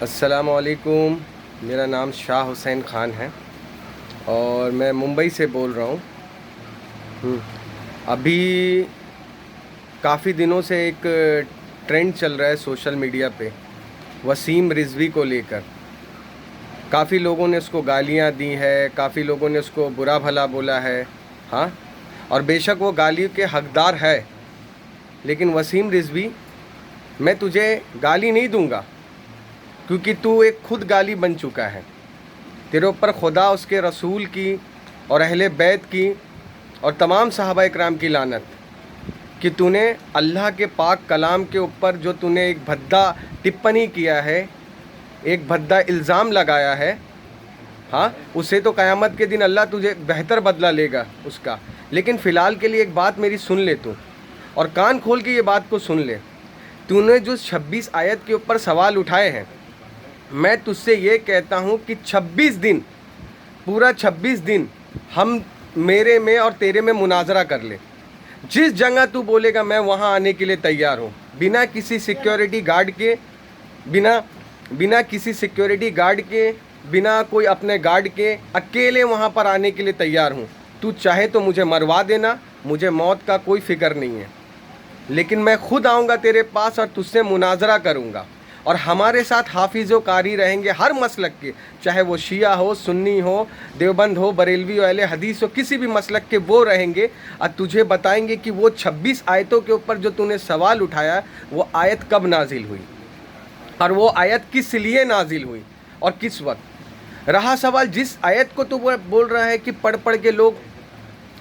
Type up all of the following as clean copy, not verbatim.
अस्सलामुअलैकुम। मेरा नाम शाह हुसैन ख़ान है और मैं मुंबई से बोल रहा हूँ। अभी काफ़ी दिनों से एक ट्रेंड चल रहा है सोशल मीडिया पे वसीम रिजवी को लेकर। काफ़ी लोगों ने उसको गालियाँ दी है, काफ़ी लोगों ने उसको बुरा भला बोला है। हाँ, और बेशक वो गाली के हकदार है, लेकिन वसीम रिजवी, मैं तुझे गाली नहीं दूंगा क्योंकि तू एक खुद गाली बन चुका है। तेरे ऊपर खुदा, उसके रसूल की और अहले बैत की और तमाम सहाबा इकराम की लानत कि तूने अल्लाह के पाक कलाम के ऊपर जो तूने एक भद्दा टिप्पणी किया है, एक भद्दा इल्ज़ाम लगाया है। हाँ, उसे तो क़यामत के दिन अल्लाह तुझे बेहतर बदला लेगा उसका। लेकिन फ़िलहाल के लिए एक बात मेरी सुन ले तू, और कान खोल के ये बात को सुन ले। तूने जो 26 आयत के ऊपर सवाल उठाए हैं, मैं तुझसे ये कहता हूँ कि 26 दिन, पूरा 26 दिन हम मेरे में और तेरे में मुनाजरा कर ले। जिस जगह तू बोलेगा मैं वहाँ आने के लिए तैयार हूँ, बिना किसी सिक्योरिटी गार्ड के, बिना किसी सिक्योरिटी गार्ड के, बिना कोई अपने गार्ड के, अकेले वहाँ पर आने के लिए तैयार हूँ। तू चाहे तो मुझे मरवा देना, मुझे मौत का कोई फ़िक्र नहीं है, लेकिन मैं खुद आऊँगा तेरे पास और तुझसे मुनाजरा करूँगा। और हमारे साथ हाफिज़ व कारी रहेंगे हर मसलक के, चाहे वो शिया हो, सुन्नी हो, देवबंद हो, बरेलवी हो, अहले हदीस हो, किसी भी मसलक के वो रहेंगे और तुझे बताएंगे कि वो 26 आयतों के ऊपर जो तूने सवाल उठाया वो आयत कब नाजिल हुई और वो आयत किस लिए नाजिल हुई और किस वक्त। रहा सवाल जिस आयत को तू बोल रहा है कि पढ़ पढ़ के लोग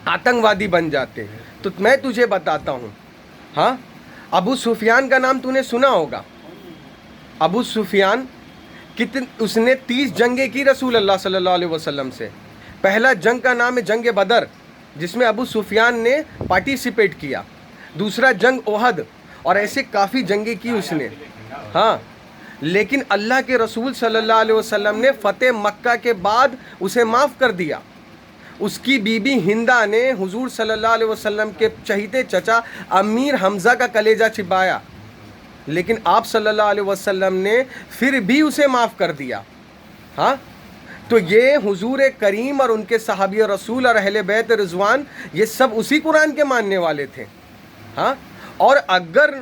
आतंकवादी बन जाते हैं, तो मैं तुझे बताता हूँ। हाँ, अबू सुफियान का नाम तूने सुना होगा। अबू सुफियान उसने 30 जंगें की रसूल अल्लाह सल्लल्लाहु अलैहि वसल्लम से। पहला जंग का नाम है जंग बदर, जिसमें अबू सुफियान ने पार्टिसिपेट किया। दूसरा जंग ओहद, और ऐसे काफ़ी जंगें की उसने। हाँ, लेकिन अल्लाह के रसूल सल्लल्लाहु अलैहि वसल्लम ने फ़तेह मक्का के बाद उसे माफ़ कर दिया। उसकी बीबी हिंदा ने हुजूर सल्लल्लाहु अलैहि वसल्लम के चहीते चचा अमीर हमज़ा का कलेजा छिपाया, लेकिन आप सल्लल्लाहु अलैहि वसल्लम ने फिर भी उसे माफ़ कर दिया। हाँ, तो ये हुजूर करीम और उनके सहाबी रसूल और अहले बैत रिज़वान, ये सब उसी कुरान के मानने वाले थे। हाँ, और अगर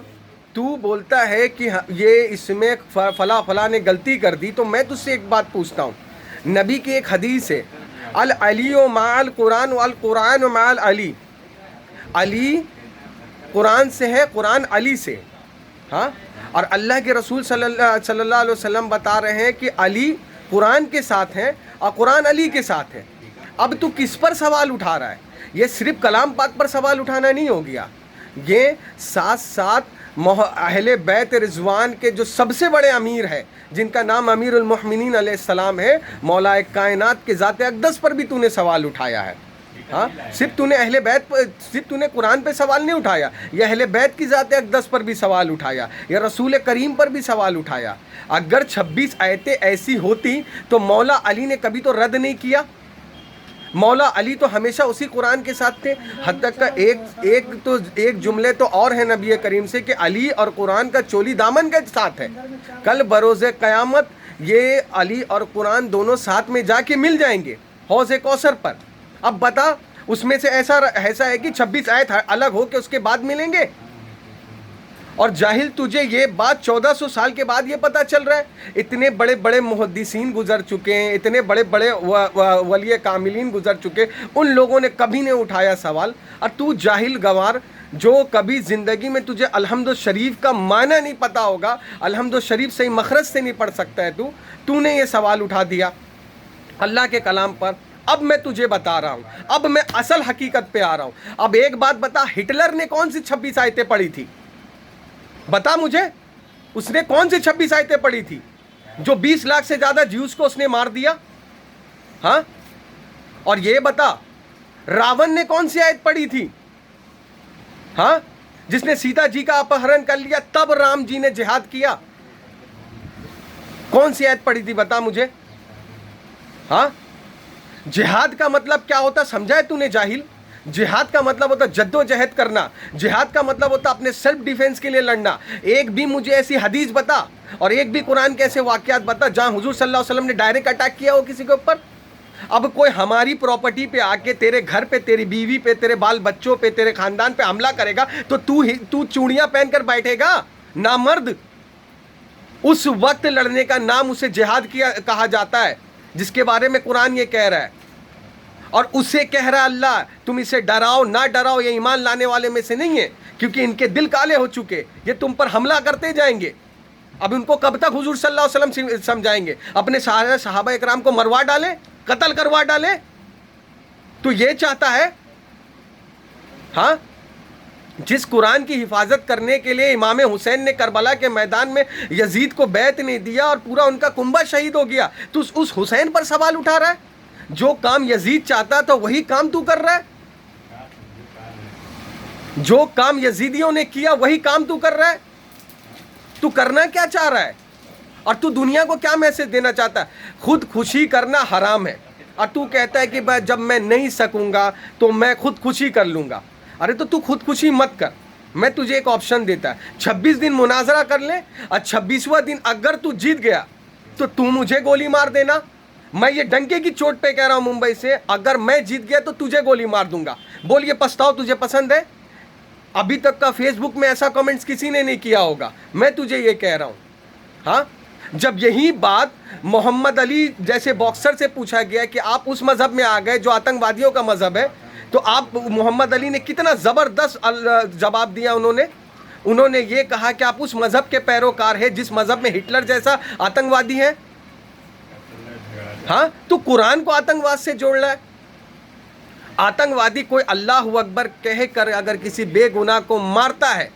तू बोलता है कि ये इसमें फला ने गलती कर दी, तो मैं तुझसे एक बात पूछता हूँ। नबी की एक हदीस है, अल अली माल कुरान वल कुरान माल अली। अली कुरान से है, कुरान अली से। हाँ, और अल्लाह के रसूल सल्लल्लाहु अलैहि वसल्लम बता रहे हैं कि अली कुरान के साथ हैं और कुरान अली के साथ है। अब तू किस पर सवाल उठा रहा है? ये सिर्फ कलाम पाक पर सवाल उठाना नहीं हो गया, ये साथ साथ अहले बैत रिज़वान के जो सबसे बड़े अमीर है, जिनका नाम अमीरुल मोमिनीन अलैहिस्सलाम है, मौलाए कायनात के ज़ाते अक़दस पर भी तूने सवाल उठाया है। हाँ, सिर्फ तूने कुरान पे सवाल नहीं उठाया, यह अहले बैत की ज़ात अक़दस पर भी सवाल उठाया, या रसूल करीम पर भी सवाल उठाया। अगर 26 आयतें ऐसी होती तो मौला अली ने कभी तो रद्द नहीं किया। मौला अली तो हमेशा उसी कुरान के साथ थे। हद तक का एक जुमले तो और है नबी करीम से कि अली और कुरान का चोली दामन के साथ है। कल बरोज़े क़यामत ये अली और कुरान दोनों साथ में जाके मिल जाएंगे हौज़े कौसर पर। अब बता, उसमें से ऐसा है कि 26 आयत अलग हो के उसके बाद मिलेंगे? और जाहिल, तुझे ये बात 1400 साल के बाद ये पता चल रहा है? इतने बड़े बड़े मुहद्दिसीन गुजर चुके हैं, इतने बड़े बड़े वली कामिलीन गुजर चुके, उन लोगों ने कभी नहीं उठाया सवाल। और तू जाहिल गंवार, जो कभी ज़िंदगी में तुझे अलहम्दु शरीफ का माना नहीं पता होगा, अलहम्दु शरीफ सही मखरज से नहीं पढ़ सकता है तूने ये सवाल उठा दिया अल्लाह के कलाम पर। अब मैं तुझे बता रहा हूँ, अब मैं असल हकीकत पे आ रहा हूँ। अब एक बात बता, हिटलर ने कौन सी 26 आयतें पढ़ी थी? बता मुझे, उसने कौन सी 26 आयतें पढ़ी थी जो 20 लाख से ज़्यादा ज्यूस को उसने मार दिया? हाँ, और ये बता, रावण ने कौन सी आयत पढ़ी थी? हाँ, जिसने सीता जी का अपहरण कर लिया, तब राम जी ने जिहाद किया। कौन सी आयत पढ़ी थी, बता मुझे। हाँ, जिहाद का मतलब क्या होता समझा है तूने जाहिल? जिहाद का मतलब होता जद्दोजहद करना, जिहाद का मतलब होता अपने सेल्फ डिफेंस के लिए लड़ना। एक भी मुझे ऐसी हदीस बता और एक भी कुरान के ऐसे वाक़यात बता जहां हुजूर सल्लल्लाहु अलैहि वसल्लम ने डायरेक्ट अटैक किया हो किसी के ऊपर। अब कोई हमारी प्रॉपर्टी पे आके तेरे घर पे, तेरी बीवी पे, तेरे बाल बच्चों पे, तेरे खानदान पे हमला करेगा तो तू चूड़ियां पहनकर बैठेगा? नामर्द। उस वक्त लड़ने का नाम उसे जिहाद किया कहा जाता है जिसके बारे में कुरान ये कह रहा है। और उसे कह रहा अल्लाह तुम इसे डराओ ना डराओ, ये ईमान लाने वाले में से नहीं है, क्योंकि इनके दिल काले हो चुके, ये तुम पर हमला करते जाएंगे। अब उनको कब तक हुजूर सल्लल्लाहु अलैहि वसल्लम समझाएंगे? अपने सारे सहाबा इकराम को मरवा डाले, कत्ल करवा डाले। तो ये चाहता है, हाँ, जिस कुरान की हिफाजत करने के लिए इमाम हुसैन ने करबला के मैदान में यजीद को बैत नहीं दिया और पूरा उनका कुंबा शहीद हो गया, तो उस हुसैन पर सवाल उठा रहा है। जो काम यजीद चाहता था वही काम तू कर रहा है। जो काम यजीदियों ने किया वही काम तू कर रहा है। तू करना क्या चाह रहा है और तू दुनिया को क्या मैसेज देना चाहता है? खुद खुशी करना हराम है और तू कहता है कि जब मैं नहीं सकूंगा तो मैं खुद खुशी कर लूंगा। अरे तो तू खुद खुशी मत कर, मैं तुझे एक ऑप्शन देता है, 26 दिन मुनाजरा कर ले और 26वां दिन अगर तू जीत गया तो तू मुझे गोली मार देना। मैं ये डंके की चोट पे कह रहा हूं मुंबई से, अगर मैं जीत गया तो तुझे गोली मार दूंगा। बोल ये पछताओ तुझे पसंद है? अभी तक का फेसबुक में ऐसा कमेंट्स किसी ने नहीं किया होगा, मैं तुझे ये कह रहा हूं। हाँ, जब यही बात मोहम्मद अली जैसे बॉक्सर से पूछा गया कि आप उस मजहब में आ गए जो आतंकवादियों का मजहब है, तो आप मोहम्मद अली ने कितना ज़बरदस्त जवाब दिया। उन्होंने ये कहा कि आप उस मजहब के पैरोकार हैं जिस मजहब में हिटलर जैसा आतंकवादी है। हाँ, तो कुरान को आतंकवाद से जोड़ रहा है। आतंकवादी कोई अल्लाह अकबर कह कर अगर किसी बेगुनाह को मारता है,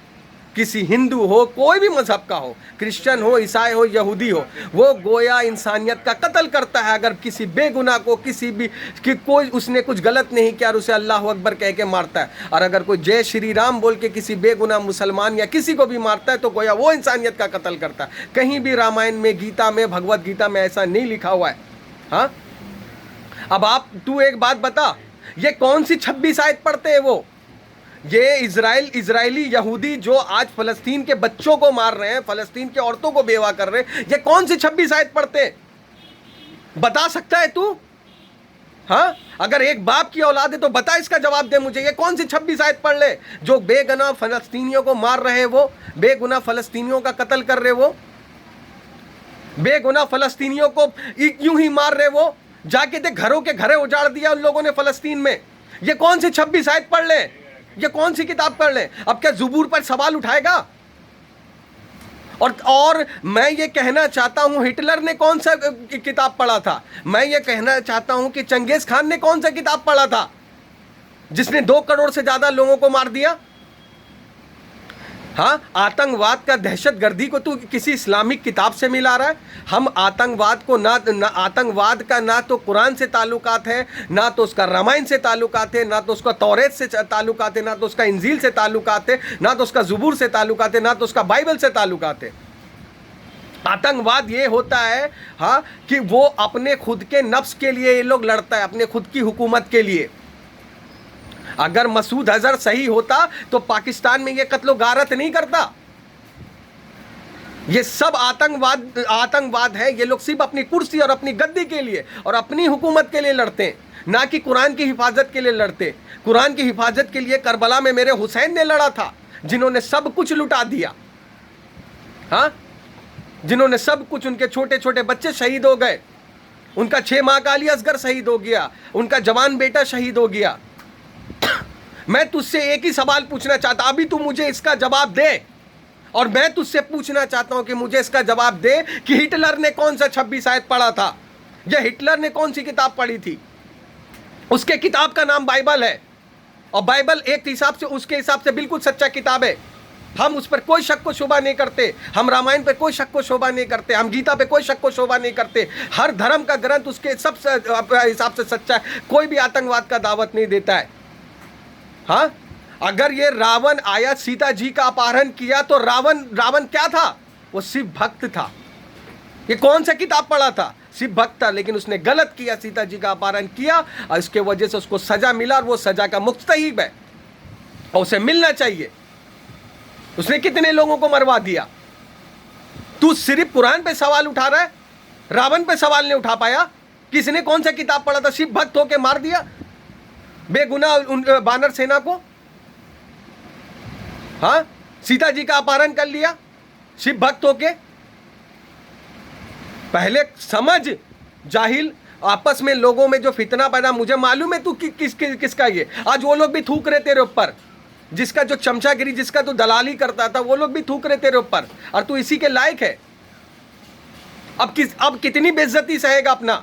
किसी हिंदू हो, कोई भी मजहब का हो, क्रिश्चियन हो, ईसाई हो, यहूदी हो, वो गोया इंसानियत का कत्ल करता है। अगर किसी बेगुनाह को कि कोई उसने कुछ गलत नहीं किया और उसे अल्लाह अकबर कह के मारता है। और अगर कोई जय श्री राम बोल के किसी बेगुनाह मुसलमान या किसी को भी मारता है तो गोया वो इंसानियत का कत्ल करता है। कहीं भी रामायण में, गीता में, भगवत गीता में ऐसा नहीं लिखा हुआ है। हाँ, अब तू एक बात बता, ये कौन सी 26 आयत पढ़ते हैं वो? ये इजरायली यहूदी जो आज फलस्तीन के बच्चों को मार रहे हैं, फलस्तीन के औरतों को बेवा कर रहे हैं, ये कौन सी 26 आयत पढ़ते हैं? बता सकता है तू? हाँ, अगर एक बाप की औलाद है तो बता, इसका जवाब दे मुझे। ये कौन सी 26 आयत पढ़ ले जो बेगुनाह फलस्तीनियों को मार रहे, वो बेगुनाह फलस्तीनियों का कत्ल कर रहे, वो बेगुनाह फलस्तीनियों को यूं ही मार रहे, वो जाके देख, घरों के घरे उजाड़ दिया उन लोगों ने फलस्तीन में। ये कौन सी 26 आयत पढ़ ले? ये कौन सी किताब पढ़ ले? अब क्या ज़ुबूर पर सवाल उठाएगा? और मैं ये कहना चाहता हूं, हिटलर ने कौन सा किताब पढ़ा था? मैं ये कहना चाहता हूं कि चंगेज खान ने कौन सा किताब पढ़ा था जिसने 2 करोड़ से ज्यादा लोगों को मार दिया? हाँ, आतंकवाद का, दहशतगर्दी को तू किसी इस्लामिक किताब से मिला रहा है? हम आतंकवाद को आतंकवाद का ना तो कुरान से ताल्लुकात है, ना तो उसका रामायण से ताल्लुकात है, ना तो उसका तौरेत से ताल्लुकात है, ना तो उसका इंजील से ताल्लुकात है, ना तो उसका ज़ुबूर से ताल्लुकात है, ना तो उसका बाइबल से ताल्लुकात है। आतंकवाद ये होता है, हाँ, कि वो अपने खुद के नफ्स के लिए ये लोग लड़ता है, अपने खुद की हुकूमत के लिए। अगर मसूद अजहर सही होता तो पाकिस्तान में ये कत्लो गारत नहीं करता। ये सब आतंकवाद है। ये लोग सिर्फ अपनी कुर्सी और अपनी गद्दी के लिए और अपनी हुकूमत के लिए लड़ते हैं, ना कि कुरान की हिफाजत के लिए लड़ते। कुरान की हिफाजत के लिए करबला में मेरे हुसैन ने लड़ा था, जिन्होंने सब कुछ लुटा दिया। हाँ, जिन्होंने सब कुछ, उनके छोटे छोटे बच्चे शहीद हो गए, उनका 6 माह का अली असगर शहीद हो गया, उनका जवान बेटा शहीद हो गया। मैं तुझसे एक ही सवाल पूछना चाहता, अभी तू मुझे इसका जवाब दे, और मैं तुझसे पूछना चाहता हूं कि मुझे इसका जवाब दे कि हिटलर ने कौन सा 26 आयत पढ़ा था, या हिटलर ने कौन सी किताब पढ़ी थी। उसके किताब का नाम बाइबल है, और बाइबल एक हिसाब से, उसके हिसाब से बिल्कुल सच्चा किताब है। हम उस पर कोई शक को शोभा नहीं करते, हम रामायण पर कोई शक को शोभा नहीं करते, हम गीता पे कोई शक को शोभा नहीं करते। हर धर्म का ग्रंथ उसके सब हिसाब से सच्चा है, कोई भी आतंकवाद का दावत नहीं देता है। हाँ, अगर ये रावण आया सीता जी का अपहरण किया तो रावण क्या था? वो सिर्फ भक्त था। ये कौन सा किताब पढ़ा था? शिव भक्त था, लेकिन उसने गलत किया, सीता जी का अपहरण किया और इसके वजह से उसको सजा मिला और वो सजा का मुस्तहिक है और उसे मिलना चाहिए। उसने कितने लोगों को मरवा दिया। तू सिर्फ कुरान पे सवाल उठा रहा है, रावण पे सवाल नहीं उठा पाया। किसने कौन सा किताब पढ़ा था, शिव भक्त होके मार दिया बेगुनाह वानर सेना को। हाँ, सीता जी का अपहरण कर लिया शिव भक्त होके। पहले समझ जाहिल, आपस में लोगों में जो फितना पैदा, मुझे मालूम है तू किसका ये। आज वो लोग भी थूक रहे तेरे ऊपर, जिसका जो चमचागिरी, जिसका तू दलाली करता था, वो लोग भी थूक रहे तेरे ऊपर और तू इसी के लायक है। अब कितनी बेइज्जती सहेगा अपना।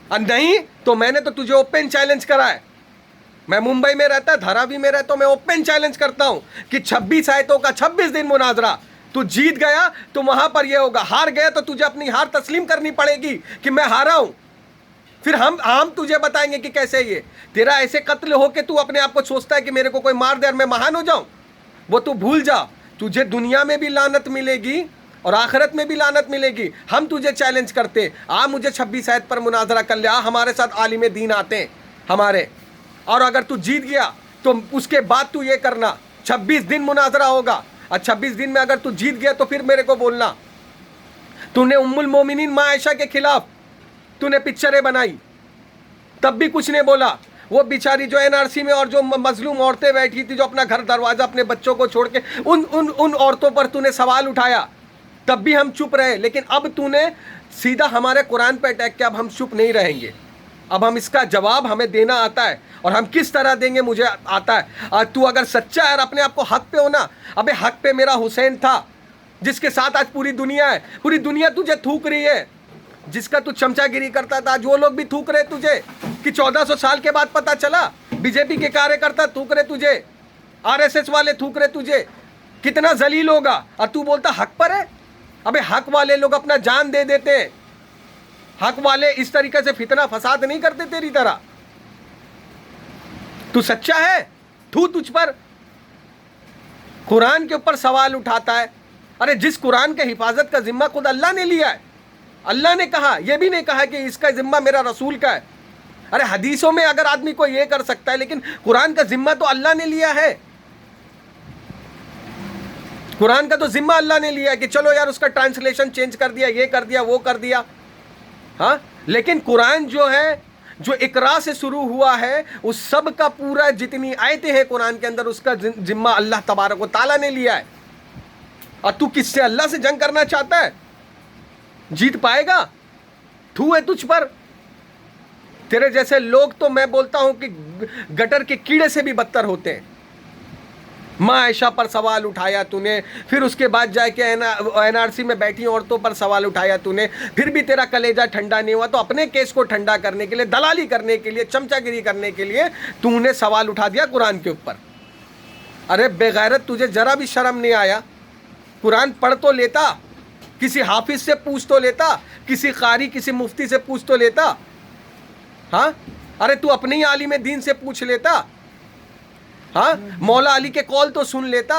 और नहीं तो मैंने तो तुझे ओपन चैलेंज करा है। मैं मुंबई में रहता, धारावी में रहता हूं, मैं ओपन चैलेंज करता हूं कि 26 आयतों का 26 दिन मुनाजरा। तू जीत गया तो वहां पर यह होगा, हार गया तो तुझे अपनी हार तस्लीम करनी पड़ेगी कि मैं हारा हूं। फिर हम तुझे बताएंगे कि कैसे ये तेरा ऐसे कत्ल हो के तू अपने आप को सोचता है कि मेरे को कोई मार दे और मैं महान हो जाऊं। वो तू भूल जा, तुझे दुनिया में भी लानत मिलेगी और आखिरत में भी लानत मिलेगी। हम तुझे चैलेंज करते, आ मुझे 26 आयत पर मुनाजरा कर ले, आ हमारे साथ आलिम दीन आते हैं हमारे, और अगर तू जीत गया तो उसके बाद तू ये करना, 26 दिन मुनाजरा होगा और 26 दिन में अगर तू जीत गया तो फिर मेरे को बोलना। तूने उम्मुल मोमिनीन माँ आयशा के खिलाफ तूने पिक्चरें बनाई, तब भी कुछ नहीं बोला। वो बेचारी जो एनआरसी में और जो मजलूम औरतें बैठी थी, जो अपना घर दरवाजा अपने बच्चों को छोड़ के, उन औरतों पर तूने सवाल उठाया, तब भी हम चुप रहे। लेकिन अब तूने सीधा हमारे कुरान पे अटैक किया, अब हम चुप नहीं रहेंगे। अब हम इसका जवाब हमें देना आता है और हम किस तरह देंगे मुझे आता है। तू अगर सच्चा है और अपने आप को हक पे हो ना, अबे हक पे मेरा हुसैन था, जिसके साथ आज पूरी दुनिया है। पूरी दुनिया तुझे थूक रही है, जिसका तू चमचागिरी करता था, आज वो लोग भी थूक रहे तुझे कि 1400 साल के बाद पता चला। बीजेपी के कार्यकर्ता थूक रहे तुझे, आरएसएस वाले थूक रहे तुझे, कितना जलील होगा। और तू बोलता हक पर है। अबे हक वाले लोग अपना जान दे देते हैं, हक वाले इस तरीके से फितना फसाद नहीं करते तेरी तरह। तू सच्चा है, तू तुझ पर कुरान के ऊपर सवाल उठाता है। अरे जिस कुरान के हिफाजत का जिम्मा खुद अल्लाह ने लिया है, अल्लाह ने कहा, यह भी नहीं कहा कि इसका जिम्मा मेरा रसूल का है। अरे हदीसों में अगर आदमी को यह कर सकता है, लेकिन कुरान का जिम्मा तो अल्लाह ने लिया है। कुरान का तो जिम्मा अल्लाह ने लिया है कि चलो यार उसका ट्रांसलेशन चेंज कर दिया, ये कर दिया, वो कर दिया। हाँ, लेकिन कुरान जो है, जो इकरा से शुरू हुआ है, उस सब का पूरा जितनी आयतें हैं कुरान के अंदर, उसका जिम्मा अल्लाह तबारक व तआला ने लिया है। और तू किससे अल्लाह से जंग करना चाहता है? जीत पाएगा? थू है तुझ पर। तेरे जैसे लोग तो मैं बोलता हूं कि गटर के कीड़े से भी बदतर होते हैं। माँ आयशा पर सवाल उठाया तूने, फिर उसके बाद जाके एनआरसी में बैठी औरतों पर सवाल उठाया तूने, फिर भी तेरा कलेजा ठंडा नहीं हुआ। तो अपने केस को ठंडा करने के लिए, दलाली करने के लिए, चमचागिरी करने के लिए तूने सवाल उठा दिया कुरान के ऊपर। अरे बेगैरत, तुझे जरा भी शर्म नहीं आया? कुरान पढ़ तो लेता, किसी हाफिज से पूछ तो लेता, किसी कारी, किसी मुफ्ती से पूछ तो लेता। हाँ, अरे तू अपने ही आलिम दीन से पूछ लेता। हाँ, मौला अली के कौल तो सुन लेता,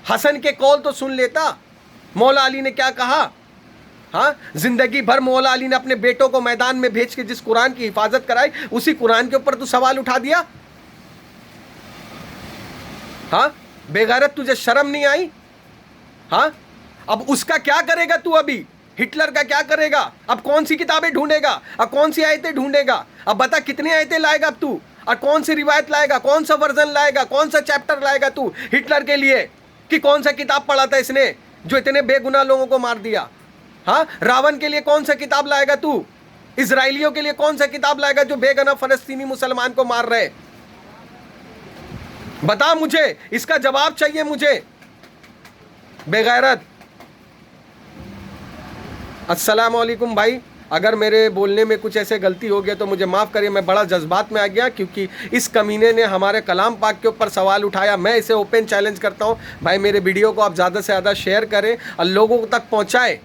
हसन के कौल तो सुन लेता। मौला अली ने क्या कहा? हाँ, जिंदगी भर मौला अली ने अपने बेटों को मैदान में भेज के जिस कुरान की हिफाजत कराई, उसी कुरान के ऊपर तू सवाल उठा दिया। हाँ, बेगैरत, तुझे शर्म नहीं आई? हाँ, अब उसका क्या करेगा तू? अभी हिटलर का क्या करेगा? अब कौन सी किताबें ढूंढेगा? अब कौन सी आयतें ढूंढेगा? अब बता कितनी आयतें लाएगा अब तू, और कौन सी रिवायत लाएगा, कौन सा वर्जन लाएगा, कौन सा चैप्टर लाएगा तू हिटलर के लिए? कि कौन सा किताब पढ़ा था इसने जो इतने बेगुनाह लोगों को मार दिया? हाँ, रावण के लिए कौन सा किताब लाएगा तू? इजराइलियों के लिए कौन सा किताब लाएगा जो बेगुनाह फलस्तीनी मुसलमान को मार रहे? बता मुझे, इसका जवाब चाहिए मुझे, बेगैरत। अस्सलाम वालेकुम भाई, अगर मेरे बोलने में कुछ ऐसे गलती हो गया तो मुझे माफ़ करिए। मैं बड़ा जज्बात में आ गया क्योंकि इस कमीने ने हमारे कलाम पाक के ऊपर सवाल उठाया। मैं इसे ओपन चैलेंज करता हूँ भाई, मेरे वीडियो को आप ज़्यादा से ज़्यादा शेयर करें और लोगों तक पहुँचाएँ।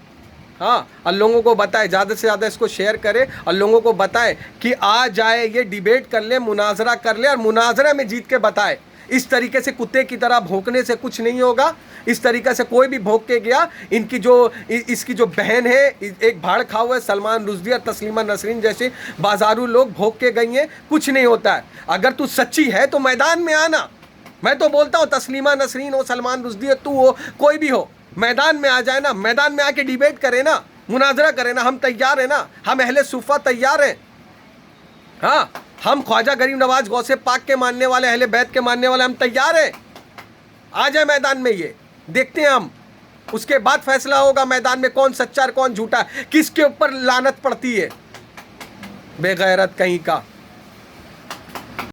हाँ, और लोगों को बताएं, ज़्यादा से ज़्यादा इसको शेयर करें और लोगों को बताएं कि आ जाए, ये डिबेट कर ले, मुनाजरा कर ले और मुनाजरा में जीत के बताए इस तरीके से कुत्ते की तरह भौंकने से कुछ नहीं होगा। इस तरीके से कोई भी भौंक के गया, इनकी जो इसकी जो बहन है, एक भाड़ खा हुआ है सलमान रुश्दी और तस्लीमा नसरीन जैसे बाजारू लोग भौंक के गई हैं, कुछ नहीं होता है। अगर तू सच्ची है तो मैदान में आना। मैं तो बोलता हूँ तस्लीमा नसरीन हो, सलमान रुश्दी हो, तू हो, कोई भी हो, मैदान में आ जाए ना, मैदान में आके डिबेट करे ना, मुनाजरा करे ना, हम तैयार है ना, हम अहले सुफ़ा तैयार हैं। हाँ, हम ख्वाजा गरीब नवाज गौसे पाक के मानने वाले, अहले बैत के मानने वाले, हम तैयार हैं। आ जाए मैदान में, ये देखते हैं हम, उसके बाद फैसला होगा मैदान में कौन सच्चा और कौन झूठा, किसके ऊपर लानत पड़ती है। बेगैरत कहीं का।